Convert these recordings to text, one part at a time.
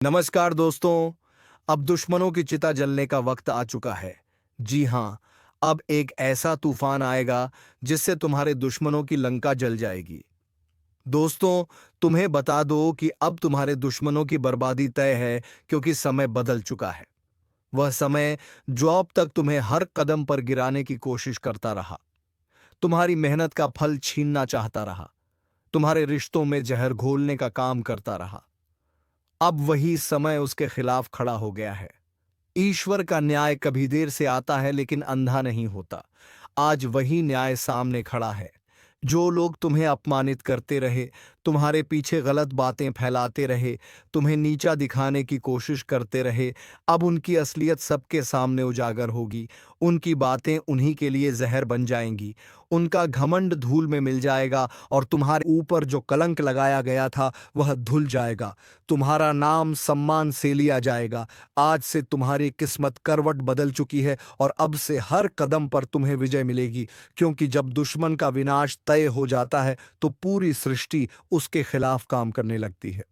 नमस्कार दोस्तों। अब दुश्मनों की चिता जलने का वक्त आ चुका है। जी हाँ, अब एक ऐसा तूफान आएगा जिससे तुम्हारे दुश्मनों की लंका जल जाएगी। दोस्तों, तुम्हें बता दो कि अब तुम्हारे दुश्मनों की बर्बादी तय है, क्योंकि समय बदल चुका है। वह समय जो अब तक तुम्हें हर कदम पर गिराने की कोशिश करता रहा, तुम्हारी मेहनत का फल छीनना चाहता रहा, तुम्हारे रिश्तों में जहर घोलने का काम करता रहा, अब वही समय उसके खिलाफ खड़ा हो गया है। ईश्वर का न्याय कभी देर से आता है, लेकिन अंधा नहीं होता। आज वही न्याय सामने खड़ा है। जो लोग तुम्हें अपमानित करते रहे, तुम्हारे पीछे गलत बातें फैलाते रहे, तुम्हें नीचा दिखाने की कोशिश करते रहे, अब उनकी असलियत सबके सामने उजागर होगी। उनकी बातें उन्हीं के लिए जहर बन जाएंगी। उनका घमंड धूल में मिल जाएगा और तुम्हारे ऊपर जो कलंक लगाया गया था वह धुल जाएगा। तुम्हारा नाम सम्मान से लिया जाएगा। आज से तुम्हारी किस्मत करवट बदल चुकी है और अब से हर कदम पर तुम्हें विजय मिलेगी, क्योंकि जब दुश्मन का विनाश तय हो जाता है तो पूरी सृष्टि उसके खिलाफ काम करने लगती है।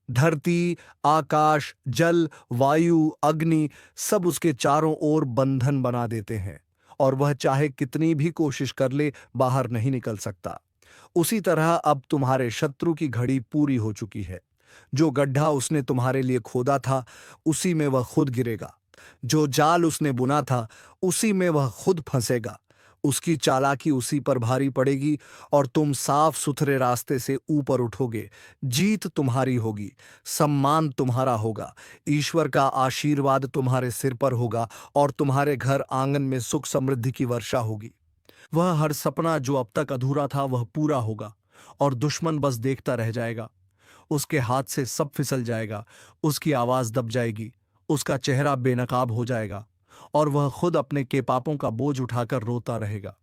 धरती, आकाश, जल, वायु, अग्नि सब उसके चारों ओर बंधन बना देते हैं और वह चाहे कितनी भी कोशिश कर ले, बाहर नहीं निकल सकता। उसी तरह अब तुम्हारे शत्रु की घड़ी पूरी हो चुकी है। जो गड्ढा उसने तुम्हारे लिए खोदा था, उसी में वह खुद गिरेगा। जो जाल उसने बुना था, उसी में वह खुद फंसेगा। उसकी चालाकी उसी पर भारी पड़ेगी और तुम साफ सुथरे रास्ते से ऊपर उठोगे। जीत तुम्हारी होगी, सम्मान तुम्हारा होगा, ईश्वर का आशीर्वाद तुम्हारे सिर पर होगा और तुम्हारे घर आंगन में सुख समृद्धि की वर्षा होगी। वह हर सपना जो अब तक अधूरा था वह पूरा होगा और दुश्मन बस देखता रह जाएगा। उसके हाथ से सब फिसल जाएगा, उसकी आवाज दब जाएगी, उसका चेहरा बेनकाब हो जाएगा और वह खुद अपने के पापों का बोझ उठाकर रोता रहेगा।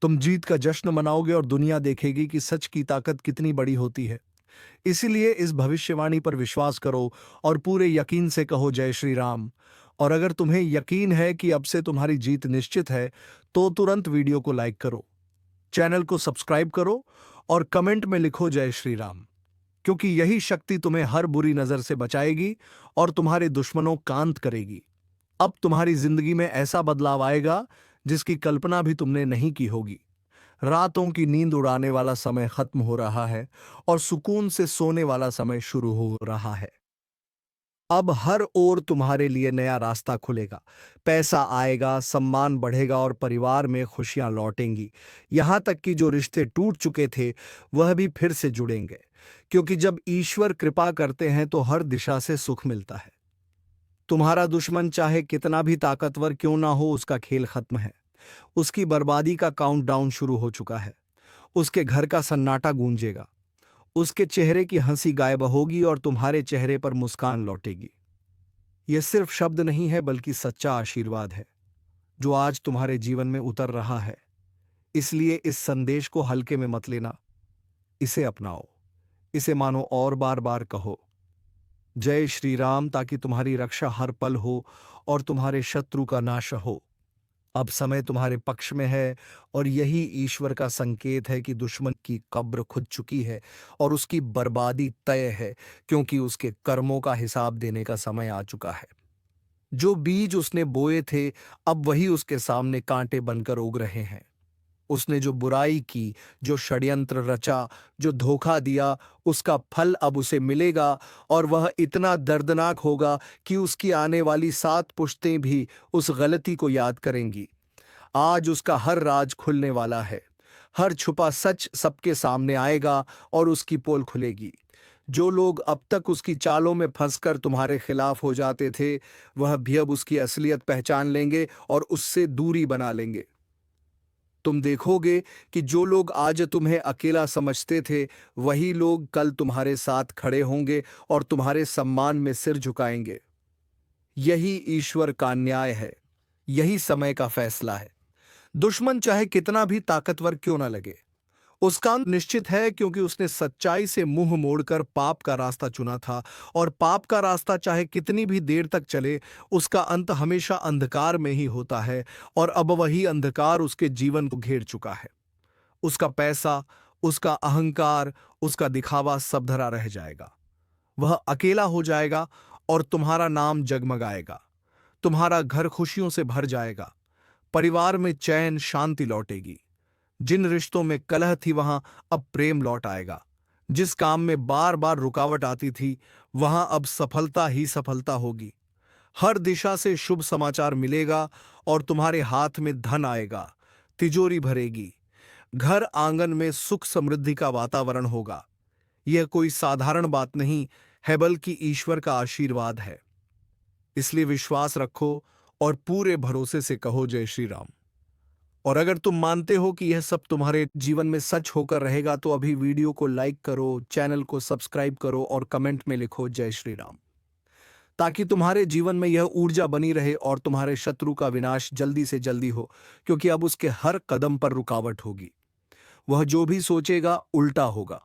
तुम जीत का जश्न मनाओगे और दुनिया देखेगी कि सच की ताकत कितनी बड़ी होती है। इसीलिए इस भविष्यवाणी पर विश्वास करो और पूरे यकीन से कहो जय श्री राम। और अगर तुम्हें यकीन है कि अब से तुम्हारी जीत निश्चित है, तो तुरंत वीडियो को लाइक करो, चैनल को सब्सक्राइब करो और कमेंट में लिखो जय श्री राम, क्योंकि यही शक्ति तुम्हें हर बुरी नजर से बचाएगी और तुम्हारे दुश्मनों कांत करेगी। अब तुम्हारी जिंदगी में ऐसा बदलाव आएगा जिसकी कल्पना भी तुमने नहीं की होगी। रातों की नींद उड़ाने वाला समय खत्म हो रहा है और सुकून से सोने वाला समय शुरू हो रहा है। अब हर ओर तुम्हारे लिए नया रास्ता खुलेगा। पैसा आएगा, सम्मान बढ़ेगा और परिवार में खुशियां लौटेंगी। यहां तक कि जो रिश्ते टूट चुके थे वह भी फिर से जुड़ेंगे, क्योंकि जब ईश्वर कृपा करते हैं तो हर दिशा से सुख मिलता है। तुम्हारा दुश्मन चाहे कितना भी ताकतवर क्यों ना हो, उसका खेल खत्म है। उसकी बर्बादी का काउंटडाउन शुरू हो चुका है। उसके घर का सन्नाटा गूंजेगा, उसके चेहरे की हंसी गायब होगी और तुम्हारे चेहरे पर मुस्कान लौटेगी। यह सिर्फ शब्द नहीं है, बल्कि सच्चा आशीर्वाद है जो आज तुम्हारे जीवन में उतर रहा है। इसलिए इस संदेश को हल्के में मत लेना, इसे अपनाओ, इसे मानो और बार बार कहो जय श्री राम, ताकि तुम्हारी रक्षा हर पल हो और तुम्हारे शत्रु का नाश हो। अब समय तुम्हारे पक्ष में है और यही ईश्वर का संकेत है कि दुश्मन की कब्र खुद चुकी है और उसकी बर्बादी तय है, क्योंकि उसके कर्मों का हिसाब देने का समय आ चुका है। जो बीज उसने बोए थे, अब वही उसके सामने कांटे बनकर उग रहे हैं। उसने जो बुराई की, जो षड्यंत्र रचा, जो धोखा दिया, उसका फल अब उसे मिलेगा और वह इतना दर्दनाक होगा कि उसकी आने वाली 7 पुश्तें भी उस गलती को याद करेंगी। आज उसका हर राज खुलने वाला है। हर छुपा सच सबके सामने आएगा और उसकी पोल खुलेगी। जो लोग अब तक उसकी चालों में फंसकर तुम्हारे खिलाफ हो जाते थे, वह भी अब उसकी असलियत पहचान लेंगे और उससे दूरी बना लेंगे। तुम देखोगे कि जो लोग आज तुम्हें अकेला समझते थे, वही लोग कल तुम्हारे साथ खड़े होंगे और तुम्हारे सम्मान में सिर झुकाएंगे। यही ईश्वर का न्याय है, यही समय का फैसला है। दुश्मन चाहे कितना भी ताकतवर क्यों ना लगे, उसका अंत निश्चित है, क्योंकि उसने सच्चाई से मुंह मोड़कर पाप का रास्ता चुना था और पाप का रास्ता चाहे कितनी भी देर तक चले, उसका अंत हमेशा अंधकार में ही होता है और अब वही अंधकार उसके जीवन को घेर चुका है। उसका पैसा, उसका अहंकार, उसका दिखावा सब धरा रह जाएगा। वह अकेला हो जाएगा और तुम्हारा नाम जगमगाएगा। तुम्हारा घर खुशियों से भर जाएगा। परिवार में चैन शांति लौटेगी। जिन रिश्तों में कलह थी वहां अब प्रेम लौट आएगा। जिस काम में बार बार रुकावट आती थी वहां अब सफलता ही सफलता होगी। हर दिशा से शुभ समाचार मिलेगा और तुम्हारे हाथ में धन आएगा। तिजोरी भरेगी। घर आंगन में सुख समृद्धि का वातावरण होगा। यह कोई साधारण बात नहीं है बल्कि ईश्वर का आशीर्वाद है। इसलिए विश्वास रखो और पूरे भरोसे से कहो जय श्री राम। और अगर तुम मानते हो कि यह सब तुम्हारे जीवन में सच होकर रहेगा तो अभी वीडियो को लाइक करो, चैनल को सब्सक्राइब करो और कमेंट में लिखो जय श्री राम, ताकि तुम्हारे जीवन में यह ऊर्जा बनी रहे और तुम्हारे शत्रु का विनाश जल्दी से जल्दी हो, क्योंकि अब उसके हर कदम पर रुकावट होगी। वह जो भी सोचेगा उल्टा होगा।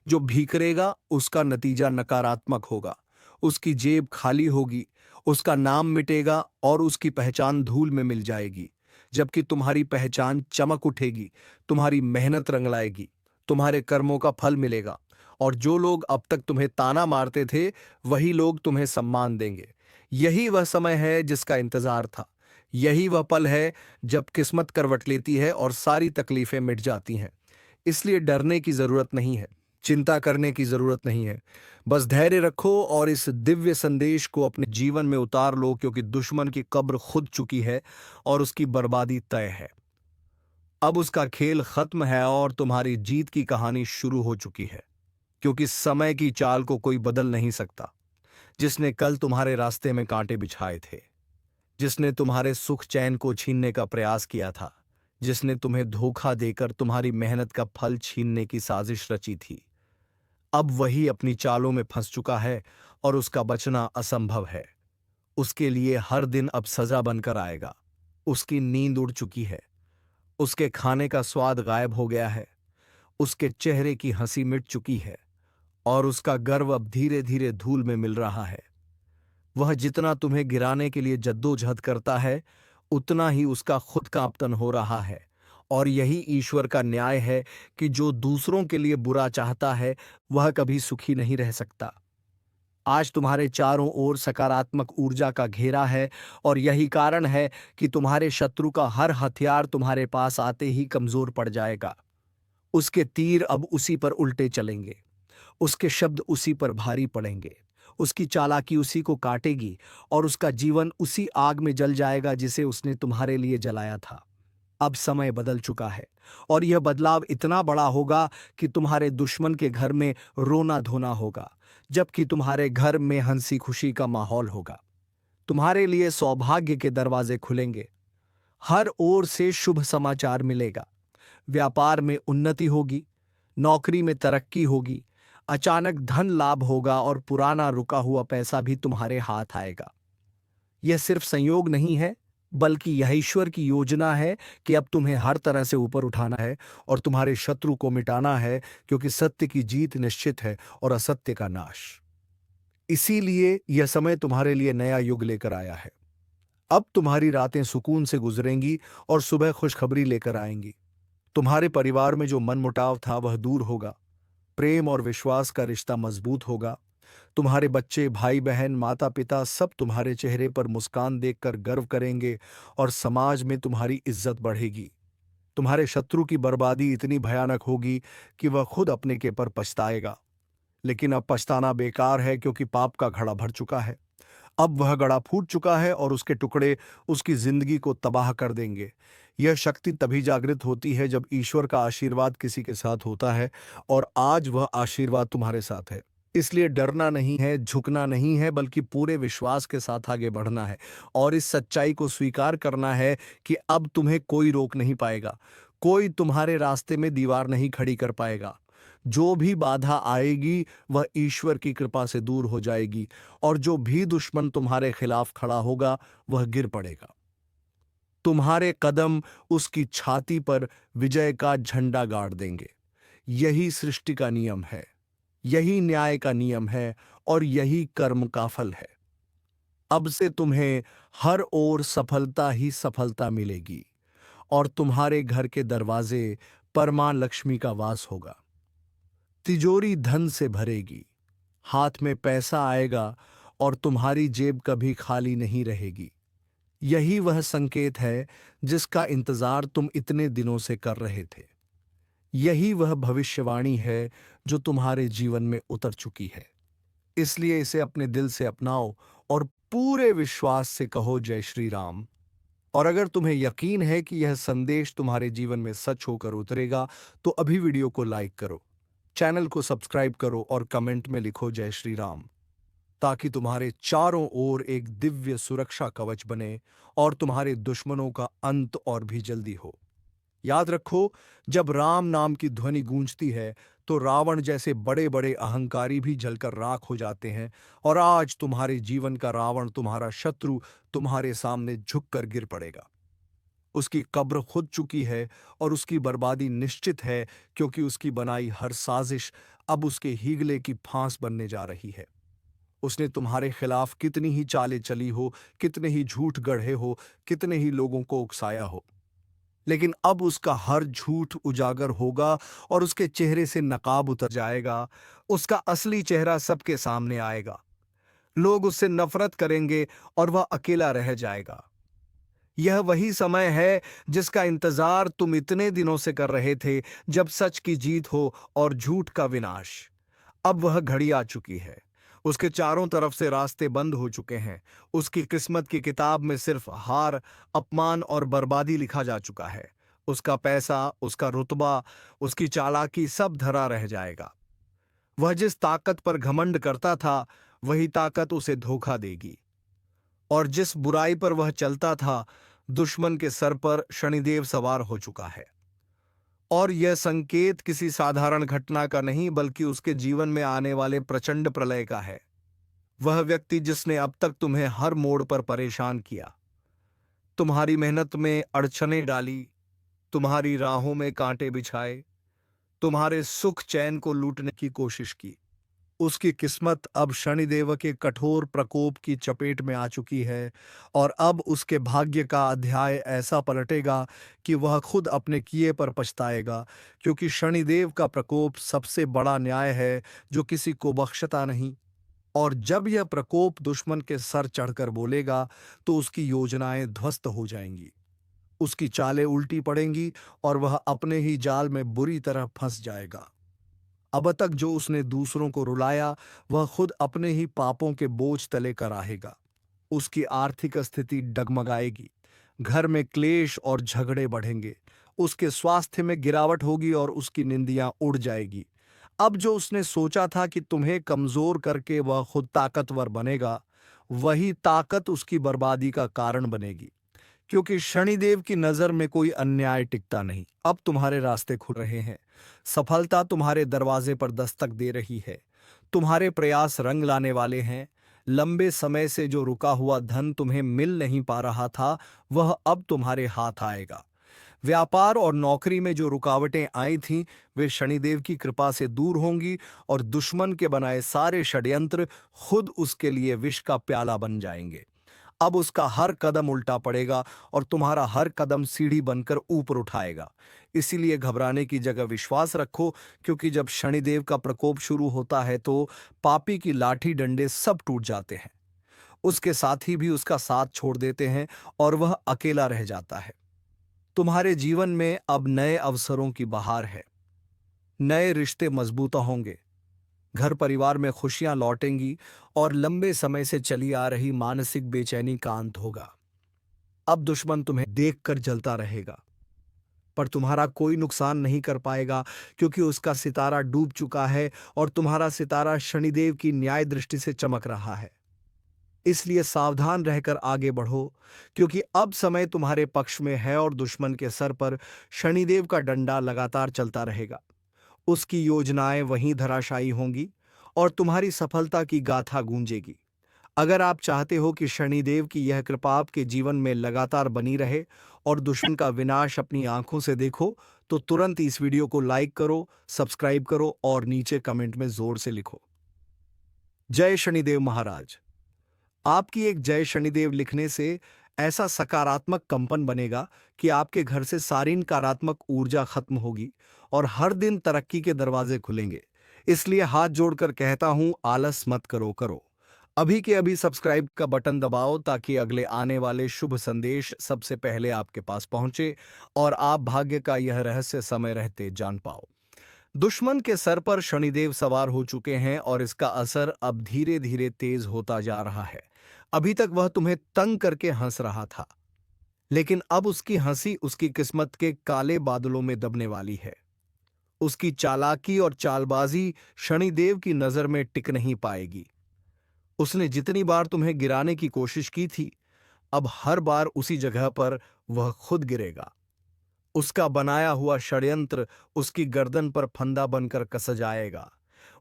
जो भी करेगा उसका नतीजा नकारात्मक होगा। उसकी जेब खाली होगी, उसका नाम मिटेगा और उसकी पहचान धूल में मिल जाएगी। जबकि तुम्हारी पहचान चमक उठेगी, तुम्हारी मेहनत रंग लाएगी, तुम्हारे कर्मों का फल मिलेगा। और जो लोग अब तक तुम्हें ताना मारते थे वही लोग तुम्हें सम्मान देंगे। यही वह समय है जिसका इंतजार था। यही वह पल है जब किस्मत करवट लेती है और सारी तकलीफें मिट जाती हैं। इसलिए डरने की जरूरत नहीं है, चिंता करने की जरूरत नहीं है। बस धैर्य रखो और इस दिव्य संदेश को अपने जीवन में उतार लो, क्योंकि दुश्मन की कब्र खुद चुकी है और उसकी बर्बादी तय है। अब उसका खेल खत्म है और तुम्हारी जीत की कहानी शुरू हो चुकी है, क्योंकि समय की चाल को कोई बदल नहीं सकता। जिसने कल तुम्हारे रास्ते में कांटे बिछाए थे, जिसने तुम्हारे सुख चैन को छीनने का प्रयास किया था, जिसने तुम्हें धोखा देकर तुम्हारी मेहनत का फल छीनने की साजिश रची थी, अब वही अपनी चालों में फंस चुका है और उसका बचना असंभव है। उसके लिए हर दिन अब सजा बनकर आएगा। उसकी नींद उड़ चुकी है। उसके खाने का स्वाद गायब हो गया है। उसके चेहरे की हंसी मिट चुकी है और उसका गर्व अब धीरे धीरे धूल में मिल रहा है। वह जितना तुम्हें गिराने के लिए जद्दोजहद करता है उतना ही उसका खुद का अपतन हो रहा है। और यही ईश्वर का न्याय है कि जो दूसरों के लिए बुरा चाहता है वह कभी सुखी नहीं रह सकता। आज तुम्हारे चारों ओर सकारात्मक ऊर्जा का घेरा है और यही कारण है कि तुम्हारे शत्रु का हर हथियार तुम्हारे पास आते ही कमजोर पड़ जाएगा। उसके तीर अब उसी पर उल्टे चलेंगे। उसके शब्द उसी पर भारी पड़ेंगे। उसकी चालाकी उसी को काटेगी और उसका जीवन उसी आग में जल जाएगा जिसे उसने तुम्हारे लिए जलाया था। अब समय बदल चुका है और यह बदलाव इतना बड़ा होगा कि तुम्हारे दुश्मन के घर में रोना धोना होगा, जबकि तुम्हारे घर में हंसी खुशी का माहौल होगा। तुम्हारे लिए सौभाग्य के दरवाजे खुलेंगे। हर ओर से शुभ समाचार मिलेगा। व्यापार में उन्नति होगी, नौकरी में तरक्की होगी, अचानक धन लाभ होगा और पुराना रुका हुआ पैसा भी तुम्हारे हाथ आएगा। यह सिर्फ संयोग नहीं है, बल्कि यह ईश्वर की योजना है कि अब तुम्हें हर तरह से ऊपर उठाना है और तुम्हारे शत्रु को मिटाना है, क्योंकि सत्य की जीत निश्चित है और असत्य का नाश। इसीलिए यह समय तुम्हारे लिए नया युग लेकर आया है। अब तुम्हारी रातें सुकून से गुजरेंगी और सुबह खुशखबरी लेकर आएंगी। तुम्हारे परिवार में जो मनमुटाव था वह दूर होगा। प्रेम और विश्वास का रिश्ता मजबूत होगा। तुम्हारे बच्चे, भाई बहन, माता पिता सब तुम्हारे चेहरे पर मुस्कान देखकर गर्व करेंगे और समाज में तुम्हारी इज्जत बढ़ेगी। तुम्हारे शत्रु की बर्बादी इतनी भयानक होगी कि वह खुद अपने के पर पछताएगा। लेकिन अब पछताना बेकार है, क्योंकि पाप का घड़ा भर चुका है। अब वह घड़ा फूट चुका है और उसके टुकड़े उसकी जिंदगी को तबाह कर देंगे। यह शक्ति तभी जागृत होती है जब ईश्वर का आशीर्वाद किसी के साथ होता है, और आज वह आशीर्वाद तुम्हारे साथ है। इसलिए डरना नहीं है, झुकना नहीं है, बल्कि पूरे विश्वास के साथ आगे बढ़ना है और इस सच्चाई को स्वीकार करना है कि अब तुम्हें कोई रोक नहीं पाएगा। कोई तुम्हारे रास्ते में दीवार नहीं खड़ी कर पाएगा। जो भी बाधा आएगी वह ईश्वर की कृपा से दूर हो जाएगी और जो भी दुश्मन तुम्हारे खिलाफ खड़ा होगा वह गिर पड़ेगा। तुम्हारे कदम उसकी छाती पर विजय का झंडा गाड़ देंगे। यही सृष्टि का नियम है, यही न्याय का नियम है और यही कर्म का फल है। अब से तुम्हें हर ओर सफलता ही सफलता मिलेगी और तुम्हारे घर के दरवाजे पर मां लक्ष्मी का वास होगा। तिजोरी धन से भरेगी। हाथ में पैसा आएगा और तुम्हारी जेब कभी खाली नहीं रहेगी। यही वह संकेत है जिसका इंतजार तुम इतने दिनों से कर रहे थे। यही वह भविष्यवाणी है जो तुम्हारे जीवन में उतर चुकी है। इसलिए इसे अपने दिल से अपनाओ और पूरे विश्वास से कहो जय श्री राम। और अगर तुम्हें यकीन है कि यह संदेश तुम्हारे जीवन में सच होकर उतरेगा, तो अभी वीडियो को लाइक करो, चैनल को सब्सक्राइब करो और कमेंट में लिखो जय श्री राम, ताकि तुम्हारे चारों ओर एक दिव्य सुरक्षा कवच बने और तुम्हारे दुश्मनों का अंत और भी जल्दी हो। याद रखो, जब राम नाम की ध्वनि गूंजती है तो रावण जैसे बड़े बड़े अहंकारी भी जलकर राख हो जाते हैं। और आज तुम्हारे जीवन का रावण, तुम्हारा शत्रु, तुम्हारे सामने झुककर गिर पड़ेगा। उसकी कब्र खुद चुकी है और उसकी बर्बादी निश्चित है, क्योंकि उसकी बनाई हर साजिश अब उसके हीगले की फांस बनने जा रही है। उसने तुम्हारे खिलाफ कितनी ही चालें चली हो, कितने ही झूठ गढ़े हो, कितने ही लोगों को उकसाया हो, लेकिन अब उसका हर झूठ उजागर होगा और उसके चेहरे से नकाब उतर जाएगा। उसका असली चेहरा सबके सामने आएगा। लोग उससे नफरत करेंगे और वह अकेला रह जाएगा। यह वही समय है जिसका इंतजार तुम इतने दिनों से कर रहे थे, जब सच की जीत हो और झूठ का विनाश। अब वह घड़ी आ चुकी है। उसके चारों तरफ से रास्ते बंद हो चुके हैं। उसकी किस्मत की किताब में सिर्फ हार, अपमान और बर्बादी लिखा जा चुका है। उसका पैसा, उसका रुतबा, उसकी चालाकी सब धरा रह जाएगा। वह जिस ताकत पर घमंड करता था, वही ताकत उसे धोखा देगी। और जिस बुराई पर वह चलता था, दुश्मन के सर पर शनिदेव सवार हो चुका है। और यह संकेत किसी साधारण घटना का नहीं, बल्कि उसके जीवन में आने वाले प्रचंड प्रलय का है। वह व्यक्ति जिसने अब तक तुम्हें हर मोड़ पर परेशान किया, तुम्हारी मेहनत में अड़चनें डाली, तुम्हारी राहों में कांटे बिछाए, तुम्हारे सुख चैन को लूटने की कोशिश की, उसकी किस्मत अब शनिदेव के कठोर प्रकोप की चपेट में आ चुकी है। और अब उसके भाग्य का अध्याय ऐसा पलटेगा कि वह खुद अपने किए पर पछताएगा, क्योंकि शनिदेव का प्रकोप सबसे बड़ा न्याय है जो किसी को बख्शता नहीं। और जब यह प्रकोप दुश्मन के सर चढ़कर बोलेगा, तो उसकी योजनाएं ध्वस्त हो जाएंगी, उसकी चालें उल्टी पड़ेंगी और वह अपने ही जाल में बुरी तरह फंस जाएगा। अब तक जो उसने दूसरों को रुलाया, वह खुद अपने ही पापों के बोझ तले कराहेगा। उसकी आर्थिक स्थिति डगमगाएगी, घर में क्लेश और झगड़े बढ़ेंगे, उसके स्वास्थ्य में गिरावट होगी और उसकी निंदियां उड़ जाएगी। अब जो उसने सोचा था कि तुम्हें कमजोर करके वह खुद ताकतवर बनेगा, वही ताकत उसकी बर्बादी का कारण बनेगी। क्योंकि शनिदेव की नजर में कोई अन्याय टिकता नहीं। अब तुम्हारे रास्ते खुल रहे हैं, सफलता तुम्हारे दरवाजे पर दस्तक दे रही है, तुम्हारे प्रयास रंग लाने वाले हैं। लंबे समय से जो रुका हुआ धन तुम्हें मिल नहीं पा रहा था, वह अब तुम्हारे हाथ आएगा। व्यापार और नौकरी में जो रुकावटें आई थीं, वे शनिदेव की कृपा से दूर होंगी और दुश्मन के बनाए सारे षड्यंत्र खुद उसके लिए विष का प्याला बन जाएंगे। अब उसका हर कदम उल्टा पड़ेगा और तुम्हारा हर कदम सीढ़ी बनकर ऊपर उठाएगा। इसीलिए घबराने की जगह विश्वास रखो, क्योंकि जब शनिदेव का प्रकोप शुरू होता है तो पापी की लाठी डंडे सब टूट जाते हैं, उसके साथी भी उसका साथ छोड़ देते हैं और वह अकेला रह जाता है। तुम्हारे जीवन में अब नए अवसरों की बहार है, नए रिश्ते मजबूत होंगे, घर परिवार में खुशियां लौटेंगी और लंबे समय से चली आ रही मानसिक बेचैनी का अंत होगा। अब दुश्मन तुम्हें देखकर जलता रहेगा, पर तुम्हारा कोई नुकसान नहीं कर पाएगा, क्योंकि उसका सितारा डूब चुका है और तुम्हारा सितारा शनिदेव की न्याय दृष्टि से चमक रहा है। इसलिए सावधान रहकर आगे बढ़ो, क्योंकि अब समय तुम्हारे पक्ष में है और दुश्मन के सर पर शनिदेव का डंडा लगातार चलता रहेगा। उसकी योजनाएं वहीं धराशायी होंगी और तुम्हारी सफलता की गाथा गूंजेगी। अगर आप चाहते हो कि शनिदेव की यह कृपा आपके जीवन में लगातार बनी रहे और दुश्मन का विनाश अपनी आंखों से देखो, तो तुरंत इस वीडियो को लाइक करो, सब्सक्राइब करो और नीचे कमेंट में जोर से लिखो जय शनिदेव महाराज। आपकी एक जय शनिदेव लिखने से ऐसा सकारात्मक कंपन बनेगा कि आपके घर से सारी नकारात्मक ऊर्जा खत्म होगी और हर दिन तरक्की के दरवाजे खुलेंगे। इसलिए हाथ जोड़कर कहता हूं, आलस मत करो, करो। अभी के अभी सब्सक्राइब का बटन दबाओ ताकि अगले आने वाले शुभ संदेश सबसे पहले आपके पास पहुंचे और आप भाग्य का यह रहस्य समय रहते जान पाओ। दुश्मन के सर पर शनिदेव सवार हो चुके हैं और इसका असर अब धीरे धीरे तेज होता जा रहा है। अभी तक वह तुम्हें तंग करके हंस रहा था, लेकिन अब उसकी हंसी उसकी किस्मत के काले बादलों में दबने वाली है। उसकी चालाकी और चालबाजी शनिदेव की नजर में टिक नहीं पाएगी। उसने जितनी बार तुम्हें गिराने की कोशिश की थी, अब हर बार उसी जगह पर वह खुद गिरेगा। उसका बनाया हुआ षड्यंत्र उसकी गर्दन पर फंदा बनकर कस जाएगा।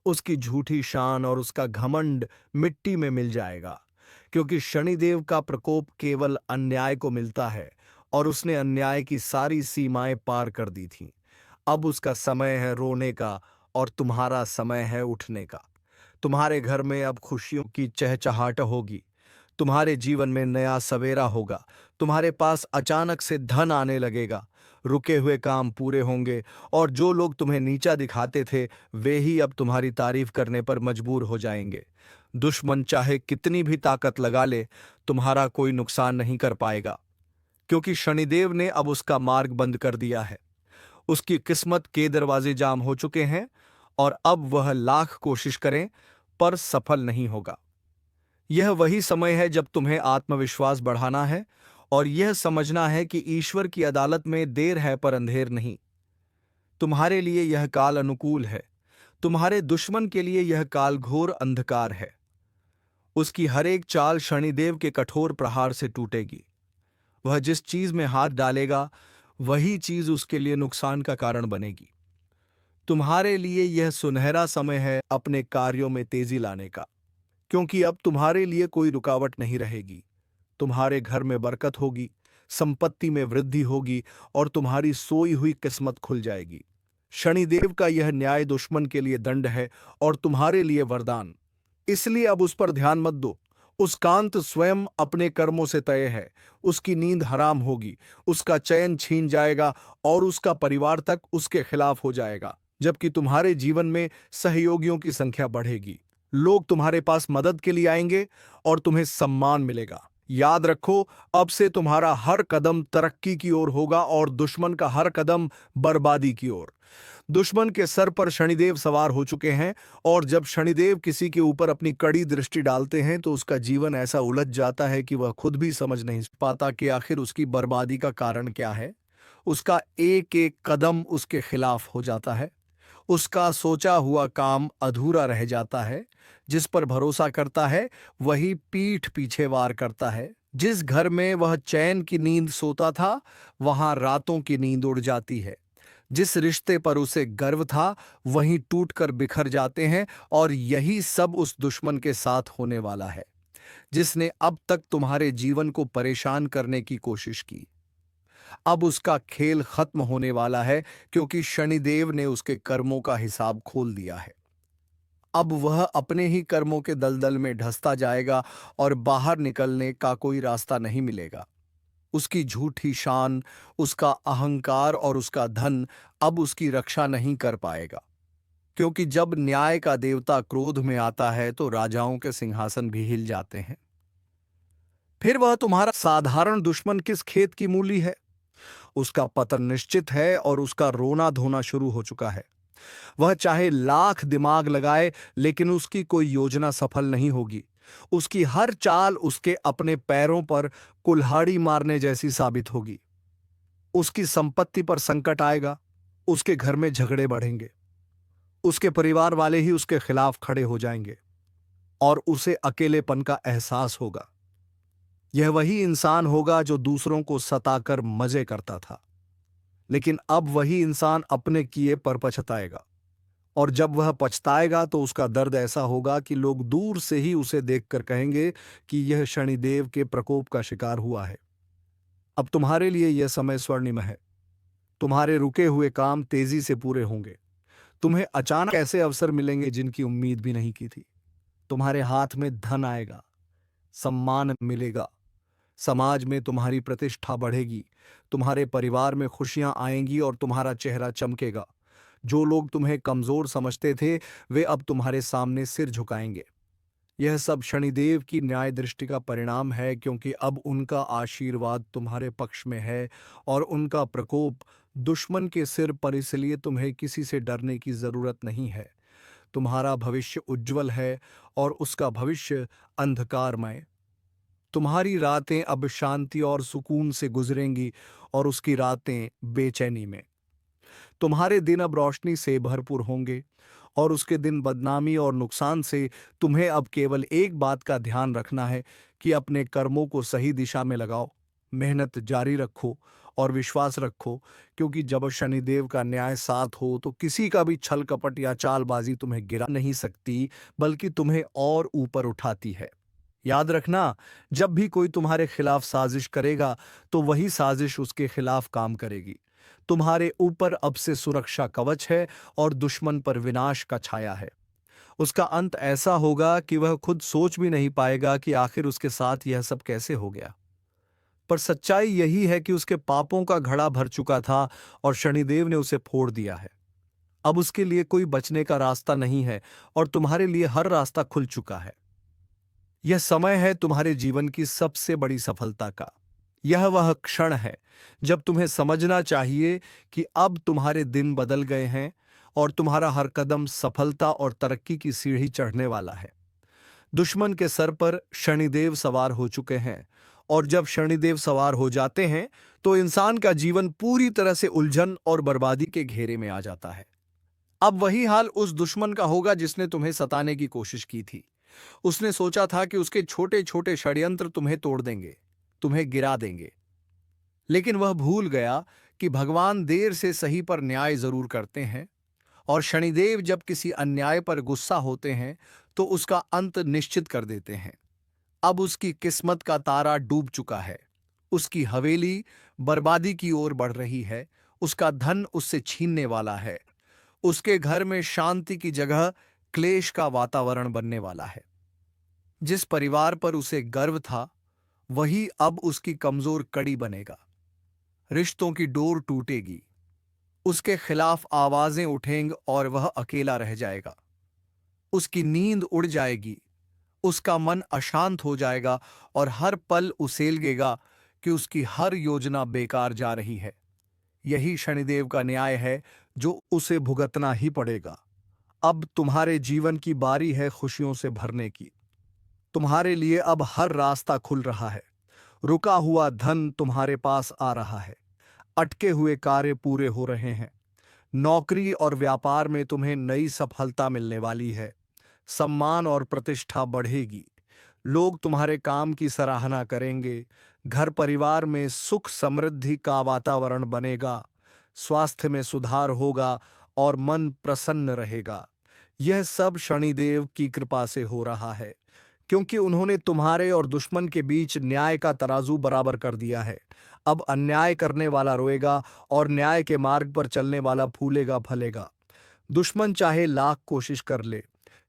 उसकी झूठी शान और उसका घमंड मिट्टी में मिल जाएगा, क्योंकि शनिदेव का प्रकोप केवल अन्याय को मिलता है और उसने अन्याय की सारी सीमाएं पार कर दी थीं। अब उसका समय है रोने का और तुम्हारा समय है उठने का। तुम्हारे घर में अब खुशियों की चहचहाट होगी। तुम्हारे जीवन में नया सवेरा होगा। तुम्हारे पास अचानक से धन आने लगेगा। रुके हुए काम पूरे होंगे और जो लोग तुम्हें नीचा दिखाते थे वे ही अब तुम्हारी तारीफ करने पर मजबूर हो जाएंगे। दुश्मन चाहे कितनी भी ताकत लगा ले, तुम्हारा कोई नुकसान नहीं कर पाएगा, क्योंकि शनिदेव ने अब उसका मार्ग बंद कर दिया है। उसकी किस्मत के दरवाजे जाम हो चुके हैं और अब वह लाख कोशिश करें पर सफल नहीं होगा। यह वही समय है जब तुम्हें आत्मविश्वास बढ़ाना है और यह समझना है कि ईश्वर की अदालत में देर है पर अंधेर नहीं। तुम्हारे लिए यह काल अनुकूल है, तुम्हारे दुश्मन के लिए यह काल घोर अंधकार है। उसकी हर एक चाल शनिदेव के कठोर प्रहार से टूटेगी। वह जिस चीज में हाथ डालेगा वही चीज उसके लिए नुकसान का कारण बनेगी। तुम्हारे लिए यह सुनहरा समय है अपने कार्यों में तेजी लाने का, क्योंकि अब तुम्हारे लिए कोई रुकावट नहीं रहेगी। तुम्हारे घर में बरकत होगी, संपत्ति में वृद्धि होगी और तुम्हारी सोई हुई किस्मत खुल जाएगी। शनिदेव का यह न्याय दुश्मन के लिए दंड है और तुम्हारे लिए वरदान। इसलिए अब उस पर ध्यान मत दो। उसकांत स्वयं अपने कर्मों से तय है। उसकी नींद हराम होगी, उसका चयन छीन जाएगा और उसका परिवार तक उसके खिलाफ हो जाएगा, जबकि तुम्हारे जीवन में सहयोगियों की संख्या बढ़ेगी। लोग तुम्हारे पास मदद के लिए आएंगे और तुम्हें सम्मान मिलेगा। याद रखो, अब से तुम्हारा हर कदम तरक्की की ओर होगा और दुश्मन का हर कदम बर्बादी की ओर। दुश्मन के सर पर शनिदेव सवार हो चुके हैं और जब शनिदेव किसी के ऊपर अपनी कड़ी दृष्टि डालते हैं तो उसका जीवन ऐसा उलझ जाता है कि वह खुद भी समझ नहीं पाता कि आखिर उसकी बर्बादी का कारण क्या है। उसका एक एक कदम उसके खिलाफ हो जाता है। उसका सोचा हुआ काम अधूरा रह जाता है। जिस पर भरोसा करता है वही पीठ पीछे वार करता है। जिस घर में वह चैन की नींद सोता था वहां रातों की नींद उड़ जाती है। जिस रिश्ते पर उसे गर्व था वहीं टूटकर बिखर जाते हैं और यही सब उस दुश्मन के साथ होने वाला है जिसने अब तक तुम्हारे जीवन को परेशान करने की कोशिश की। अब उसका खेल खत्म होने वाला है, क्योंकि शनिदेव ने उसके कर्मों का हिसाब खोल दिया है। अब वह अपने ही कर्मों के दलदल में ढसता जाएगा और बाहर निकलने का कोई रास्ता नहीं मिलेगा। उसकी झूठी शान, उसका अहंकार और उसका धन अब उसकी रक्षा नहीं कर पाएगा, क्योंकि जब न्याय का देवता क्रोध में आता है तो राजाओं के सिंहासन भी हिल जाते हैं। फिर वह तुम्हारा साधारण दुश्मन किस खेत की मूली है। उसका पतन निश्चित है और उसका रोना धोना शुरू हो चुका है। वह चाहे लाख दिमाग लगाए लेकिन उसकी कोई योजना सफल नहीं होगी। उसकी हर चाल उसके अपने पैरों पर कुल्हाड़ी मारने जैसी साबित होगी। उसकी संपत्ति पर संकट आएगा, उसके घर में झगड़े बढ़ेंगे, उसके परिवार वाले ही उसके खिलाफ खड़े हो जाएंगे और उसे अकेलेपन का एहसास होगा। यह वही इंसान होगा जो दूसरों को सताकर मजे करता था, लेकिन अब वही इंसान अपने किए पर पछताएगा और जब वह पछताएगा तो उसका दर्द ऐसा होगा कि लोग दूर से ही उसे देखकर कहेंगे कि यह शनिदेव के प्रकोप का शिकार हुआ है। अब तुम्हारे लिए यह समय स्वर्णिम है। तुम्हारे रुके हुए काम तेजी से पूरे होंगे। तुम्हें अचानक ऐसे अवसर मिलेंगे जिनकी उम्मीद भी नहीं की थी। तुम्हारे हाथ में धन आएगा, सम्मान मिलेगा, समाज में तुम्हारी प्रतिष्ठा बढ़ेगी, तुम्हारे परिवार में खुशियां आएंगी और तुम्हारा चेहरा चमकेगा। जो लोग तुम्हें कमजोर समझते थे वे अब तुम्हारे सामने सिर झुकाएंगे। यह सब शनिदेव की न्याय दृष्टि का परिणाम है, क्योंकि अब उनका आशीर्वाद तुम्हारे पक्ष में है और उनका प्रकोप दुश्मन के सिर पर, इसलिए तुम्हें किसी से डरने की जरूरत नहीं है। तुम्हारा भविष्य उज्जवल है और उसका भविष्य अंधकारमय। तुम्हारी रातें अब शांति और सुकून से गुजरेंगी और उसकी रातें बेचैनी में। तुम्हारे दिन अब रोशनी से भरपूर होंगे और उसके दिन बदनामी और नुकसान से। तुम्हें अब केवल एक बात का ध्यान रखना है कि अपने कर्मों को सही दिशा में लगाओ, मेहनत जारी रखो और विश्वास रखो, क्योंकि जब शनिदेव का न्याय साथ हो तो किसी का भी छल कपट या चालबाजी तुम्हें गिरा नहीं सकती, बल्कि तुम्हें और ऊपर उठाती है। याद रखना, जब भी कोई तुम्हारे खिलाफ साजिश करेगा तो वही साजिश उसके खिलाफ काम करेगी। तुम्हारे ऊपर अब से सुरक्षा कवच है और दुश्मन पर विनाश का छाया है। उसका अंत ऐसा होगा कि वह खुद सोच भी नहीं पाएगा कि आखिर उसके साथ यह सब कैसे हो गया। पर सच्चाई यही है कि उसके पापों का घड़ा भर चुका था और शनिदेव ने उसे फोड़ दिया है। अब उसके लिए कोई बचने का रास्ता नहीं है और तुम्हारे लिए हर रास्ता खुल चुका है। यह समय है तुम्हारे जीवन की सबसे बड़ी सफलता का। यह वह क्षण है जब तुम्हें समझना चाहिए कि अब तुम्हारे दिन बदल गए हैं और तुम्हारा हर कदम सफलता और तरक्की की सीढ़ी चढ़ने वाला है। दुश्मन के सर पर शनिदेव सवार हो चुके हैं और जब शनिदेव सवार हो जाते हैं तो इंसान का जीवन पूरी तरह से उलझन और बर्बादी के घेरे में आ जाता है। अब वही हाल उस दुश्मन का होगा जिसने तुम्हें सताने की कोशिश की थी। उसने सोचा था कि उसके छोटे छोटे षड्यंत्र तुम्हें तोड़ देंगे, तुम्हें गिरा देंगे। लेकिन वह भूल गया कि भगवान देर से सही पर न्याय जरूर करते हैं और शनिदेव जब किसी अन्याय पर गुस्सा होते हैं तो उसका अंत निश्चित कर देते हैं। अब उसकी किस्मत का तारा डूब चुका है। उसकी हवेली बर्बादी की ओर बढ़ रही है। उसका धन उससे छीनने वाला है। उसके घर में शांति की जगह क्लेश का वातावरण बनने वाला है। जिस परिवार पर उसे गर्व था वही अब उसकी कमजोर कड़ी बनेगा। रिश्तों की डोर टूटेगी, उसके खिलाफ आवाजें उठेंगी और वह अकेला रह जाएगा। उसकी नींद उड़ जाएगी, उसका मन अशांत हो जाएगा और हर पल उसेलगेगा कि उसकी हर योजना बेकार जा रही है। यही शनिदेव का न्याय है जो उसे भुगतना ही पड़ेगा। अब तुम्हारे जीवन की बारी है खुशियों से भरने की। तुम्हारे लिए अब हर रास्ता खुल रहा है। रुका हुआ धन तुम्हारे पास आ रहा है। अटके हुए कार्य पूरे हो रहे हैं। नौकरी और व्यापार में तुम्हें नई सफलता मिलने वाली है। सम्मान और प्रतिष्ठा बढ़ेगी। लोग तुम्हारे काम की सराहना करेंगे। घर परिवार में सुख समृद्धि का वातावरण बनेगा। स्वास्थ्य में सुधार होगा और मन प्रसन्न रहेगा। यह सब शनिदेव की कृपा से हो रहा है, क्योंकि उन्होंने तुम्हारे और दुश्मन के बीच न्याय का तराजू बराबर कर दिया है। अब अन्याय करने वाला रोएगा और न्याय के मार्ग पर चलने वाला फूलेगा फलेगा। दुश्मन चाहे लाख कोशिश कर ले,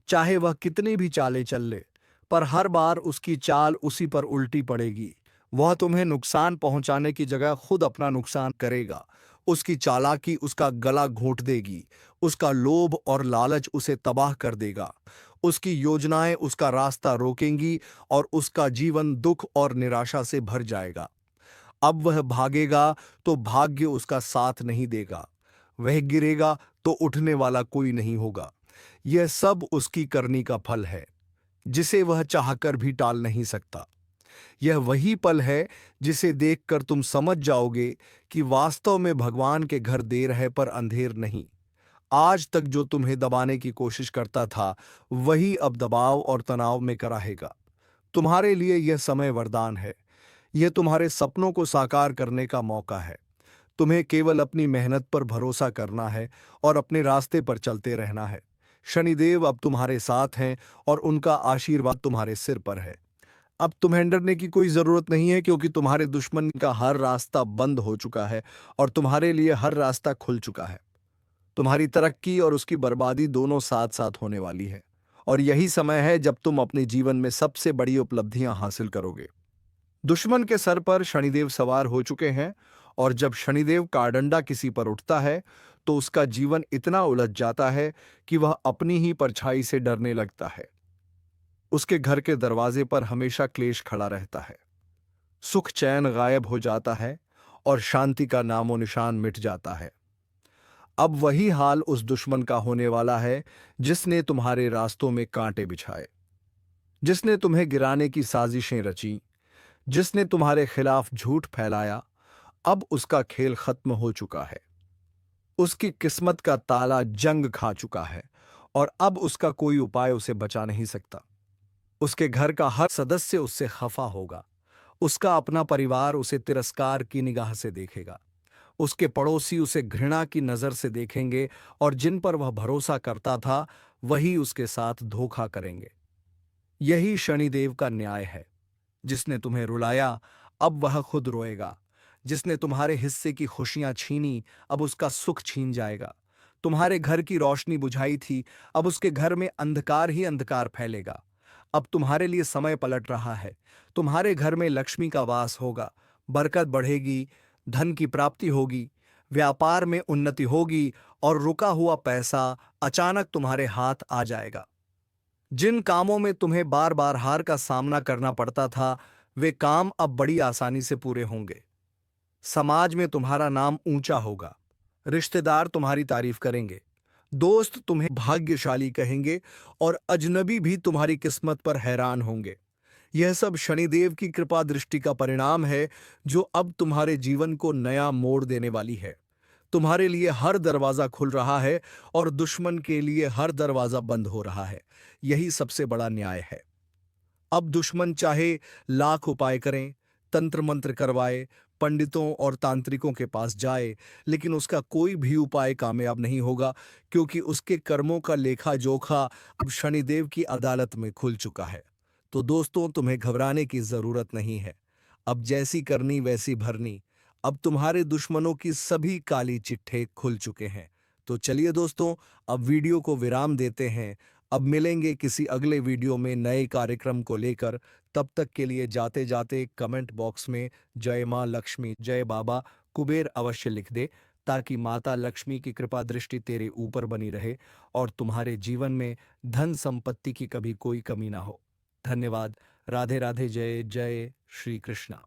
चाहे वह कितनी भी चालें चल ले, पर हर बार उसकी चाल उसी पर उल्टी पड़ेगी। वह तुम्हें नुकसान पहुंचाने की जगह खुद अपना नुकसान करेगा। उसकी चालाकी उसका गला घोंट देगी। उसका लोभ और लालच उसे तबाह कर देगा। उसकी योजनाएं उसका रास्ता रोकेंगी और उसका जीवन दुख और निराशा से भर जाएगा। अब वह भागेगा तो भाग्य उसका साथ नहीं देगा। वह गिरेगा तो उठने वाला कोई नहीं होगा। यह सब उसकी करनी का फल है, जिसे वह चाहकर भी टाल नहीं सकता। यह वही पल है जिसे देखकर तुम समझ जाओगे कि वास्तव में भगवान के घर देर है पर अंधेर नहीं। आज तक जो तुम्हें दबाने की कोशिश करता था वही अब दबाव और तनाव में कराहेगा। तुम्हारे लिए यह समय वरदान है। यह तुम्हारे सपनों को साकार करने का मौका है। तुम्हें केवल अपनी मेहनत पर भरोसा करना है और अपने रास्ते पर चलते रहना है। शनिदेव अब तुम्हारे साथ हैं और उनका आशीर्वाद तुम्हारे सिर पर है। अब तुम्हें डरने की कोई जरूरत नहीं है, क्योंकि तुम्हारे दुश्मन का हर रास्ता बंद हो चुका है और तुम्हारे लिए हर रास्ता खुल चुका है। तुम्हारी तरक्की और उसकी बर्बादी दोनों साथ साथ होने वाली है और यही समय है जब तुम अपने जीवन में सबसे बड़ी उपलब्धियां हासिल करोगे। दुश्मन के सर पर शनिदेव सवार हो चुके हैं और जब शनिदेव का डंडा किसी पर उठता है तो उसका जीवन इतना उलझ जाता है कि वह अपनी ही परछाई से डरने लगता है। उसके घर के दरवाजे पर हमेशा क्लेश खड़ा रहता है। सुख चैन गायब हो जाता है और शांति का नामो निशान मिट जाता है। अब वही हाल उस दुश्मन का होने वाला है जिसने तुम्हारे रास्तों में कांटे बिछाए, जिसने तुम्हें गिराने की साजिशें रची, जिसने तुम्हारे खिलाफ झूठ फैलाया। अब उसका खेल खत्म हो चुका है। उसकी किस्मत का ताला जंग खा चुका है और अब उसका कोई उपाय उसे बचा नहीं सकता। उसके घर का हर सदस्य उससे खफा होगा। उसका अपना परिवार उसे तिरस्कार की निगाह से देखेगा। उसके पड़ोसी उसे घृणा की नजर से देखेंगे और जिन पर वह भरोसा करता था वही उसके साथ धोखा करेंगे। यही शनिदेव का न्याय है। जिसने तुम्हें रुलाया अब वह खुद रोएगा। जिसने तुम्हारे हिस्से की खुशियां छीनी अब उसका सुख छीन जाएगा। तुम्हारे घर की रोशनी बुझाई थी, अब उसके घर में अंधकार ही अंधकार फैलेगा। अब तुम्हारे लिए समय पलट रहा है। तुम्हारे घर में लक्ष्मी का वास होगा, बरकत बढ़ेगी, धन की प्राप्ति होगी, व्यापार में उन्नति होगी और रुका हुआ पैसा अचानक तुम्हारे हाथ आ जाएगा। जिन कामों में तुम्हें बार बार हार का सामना करना पड़ता था वे काम अब बड़ी आसानी से पूरे होंगे। समाज में तुम्हारा नाम ऊंचा होगा। रिश्तेदार तुम्हारी तारीफ करेंगे। दोस्त तुम्हें भाग्यशाली कहेंगे और अजनबी भी तुम्हारी किस्मत पर हैरान होंगे। यह सब शनिदेव की कृपा दृष्टि का परिणाम है जो अब तुम्हारे जीवन को नया मोड़ देने वाली है। तुम्हारे लिए हर दरवाजा खुल रहा है और दुश्मन के लिए हर दरवाजा बंद हो रहा है। यही सबसे बड़ा न्याय है। अब दुश्मन चाहे लाख उपाय करें, तंत्र मंत्र करवाए, पंडितों और तांत्रिकों के पास जाए, लेकिन उसका कोई भी उपाय कामयाब नहीं होगा क्योंकि उसके कर्मों का लेखा जोखा अब शनिदेव की अदालत में खुल चुका है। तो दोस्तों, तुम्हें घबराने की जरूरत नहीं है। अब जैसी करनी वैसी भरनी। अब तुम्हारे दुश्मनों की सभी काली चिट्ठे खुल चुके हैं। तो चलिए दोस्तों, अब वीडियो को विराम देते हैं। अब मिलेंगे किसी अगले वीडियो में नए कार्यक्रम को लेकर। तब तक के लिए जाते जाते कमेंट बॉक्स में जय मां लक्ष्मी, जय बाबा कुबेर अवश्य लिख दे, ताकि माता लक्ष्मी की कृपा दृष्टि तेरे ऊपर बनी रहे और तुम्हारे जीवन में धन संपत्ति की कभी कोई कमी ना हो। धन्यवाद। राधे राधे। जय जय श्री कृष्णा।